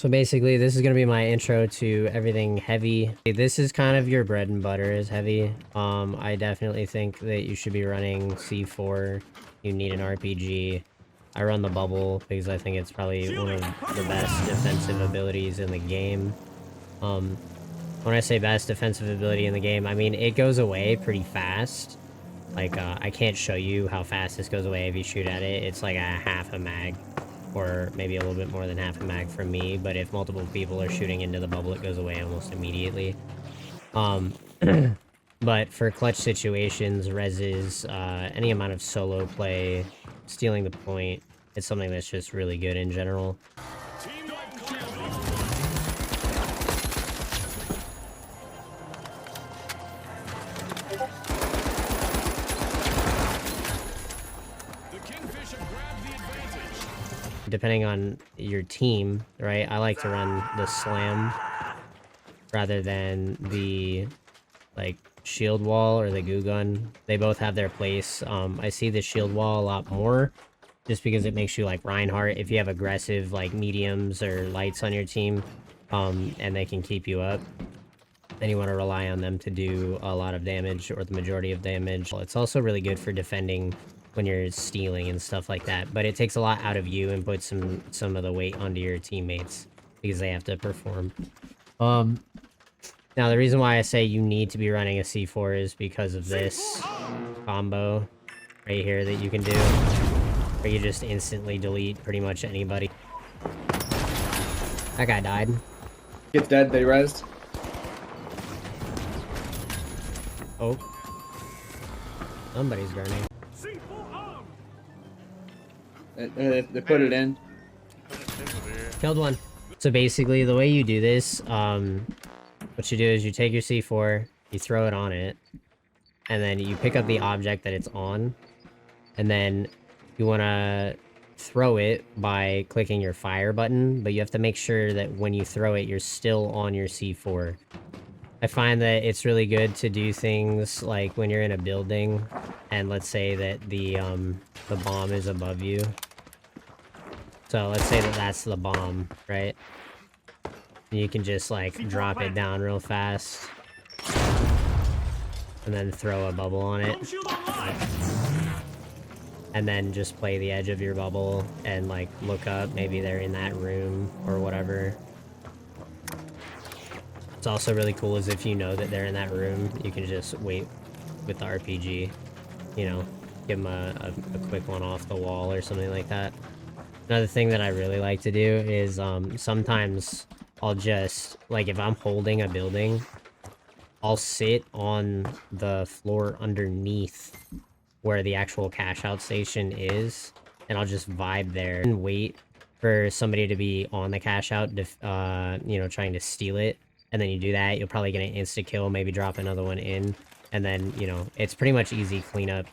So basically, this is going to be my intro to everything heavy. This is kind of your bread and butter is heavy. I definitely think that you should be running C4. You need an RPG. I run the bubble because I think it's probably one of the best defensive abilities in the game. When I say best defensive ability in the game, I mean it goes away pretty fast. Like, I can't show you how fast this goes away if you shoot at it. It's like a half a mag. Or maybe a little bit more than half a mag for me, but if multiple people are shooting into the bubble, it goes away almost immediately. But for clutch situations, reses, any amount of solo play, stealing the point, it's something that's just really good in general. Depending on your team, right? I like to run the slam rather than the like shield wall or the goo gun. They both have their place. I see the shield wall a lot more just because it makes you like Reinhardt if you have aggressive like mediums or lights on your team, and they can keep you up. Then you want to rely on them to do a lot of damage or the majority of damage. It's also really good for defending when you're stealing and stuff like that, but it takes a lot out of you and puts some of the weight onto your teammates because they have to perform. Now the reason why I say you need to be running a C4 is because of this combo right here that you can do, where you just instantly delete pretty much anybody. That guy died. Gets dead, they rezzed. Oh. Somebody's burning. They put it in. Killed one. So basically, the way you do this, what you do is you take your C4, you throw it on it, and then you pick up the object that it's on, and then you want to throw it by clicking your fire button, but you have to make sure that when you throw it, you're still on your C4. I find that it's really good to do things like when you're in a building, and let's say that the bomb is above you. So let's say that that's the bomb, right? And you can just like drop it down real fast, and then throw a bubble on it, and then just play the edge of your bubble and like look up. Maybe they're in that room or whatever. It's also really cool is if you know that they're in that room, you can just wait with the RPG, you know, give them a quick one off the wall or something like that. Another thing that I really like to do is sometimes I'll just, like if I'm holding a building, I'll sit on the floor underneath where the actual cash out station is, and I'll just vibe there and wait for somebody to be on the cash out, you know, trying to steal it. And then you do that, you'll probably get an insta kill, maybe drop another one in, and then, you know, it's pretty much easy cleanup.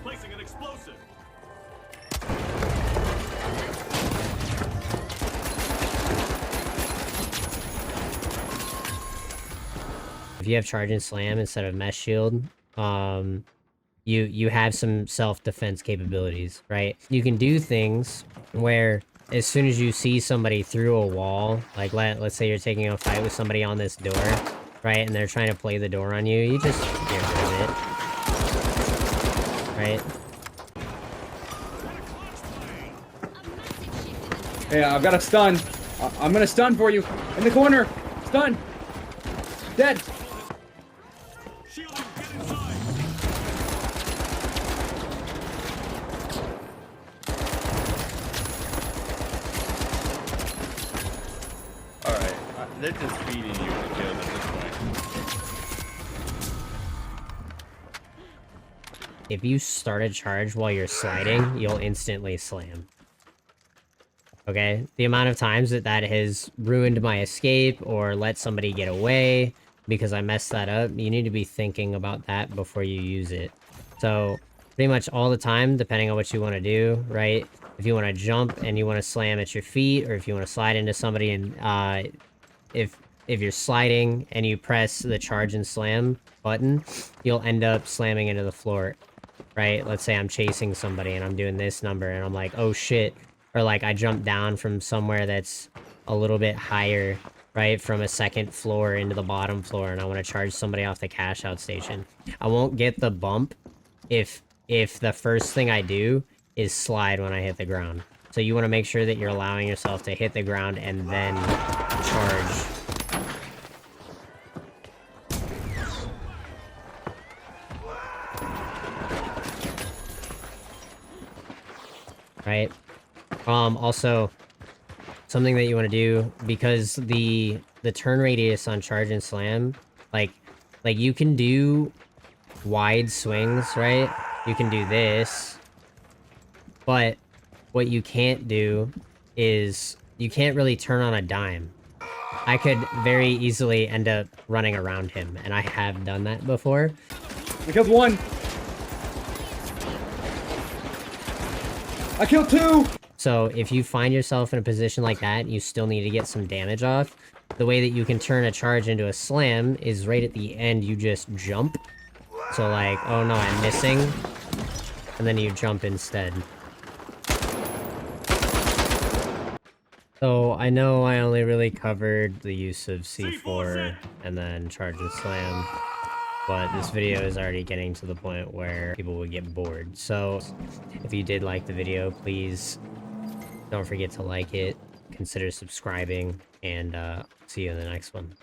Placing an explosive. If you have charge and slam instead of mesh shield, you have some self-defense capabilities, right? You can do things where as soon as you see somebody through a wall, like let's say you're taking a fight with somebody on this door, right, and they're trying to play the door on you, you just get rid of it, right? Hey, I've got a stun. I'm gonna stun for you. In the corner. Stun. Dead. They're just feeding you to kills at this point. If you start a charge while you're sliding, you'll instantly slam. Okay? The amount of times that has ruined my escape or let somebody get away because I messed that up, you need to be thinking about that before you use it. So, pretty much all the time, depending on what you want to do, right? If you want to jump and you want to slam at your feet, or if you want to slide into somebody and, if you're sliding and you press the charge and slam button, you'll end up slamming into the floor, right? Let's say I'm chasing somebody and I'm doing this number and I'm like, oh shit. Or like I jump down from somewhere that's a little bit higher, right, from a second floor into the bottom floor, and I want to charge somebody off the cash out station. I won't get the bump if the first thing I do is slide when I hit the ground. So you want to make sure that you're allowing yourself to hit the ground and then charge. Right? Also, something that you want to do, because the turn radius on charge and slam, like you can do wide swings, right? You can do this, but what you can't do is you can't really turn on a dime. I could very easily end up running around him, and I have done that before. I killed one. I killed two. So if you find yourself in a position like that, you still need to get some damage off. The way that you can turn a charge into a slam is right at the end, you just jump. So like, oh no, I'm missing. And then you jump instead. So I know I only really covered the use of C4 and then charge and slam, but this video is already getting to the point where people would get bored. So if you did like the video, please don't forget to like it, consider subscribing, and see you in the next one.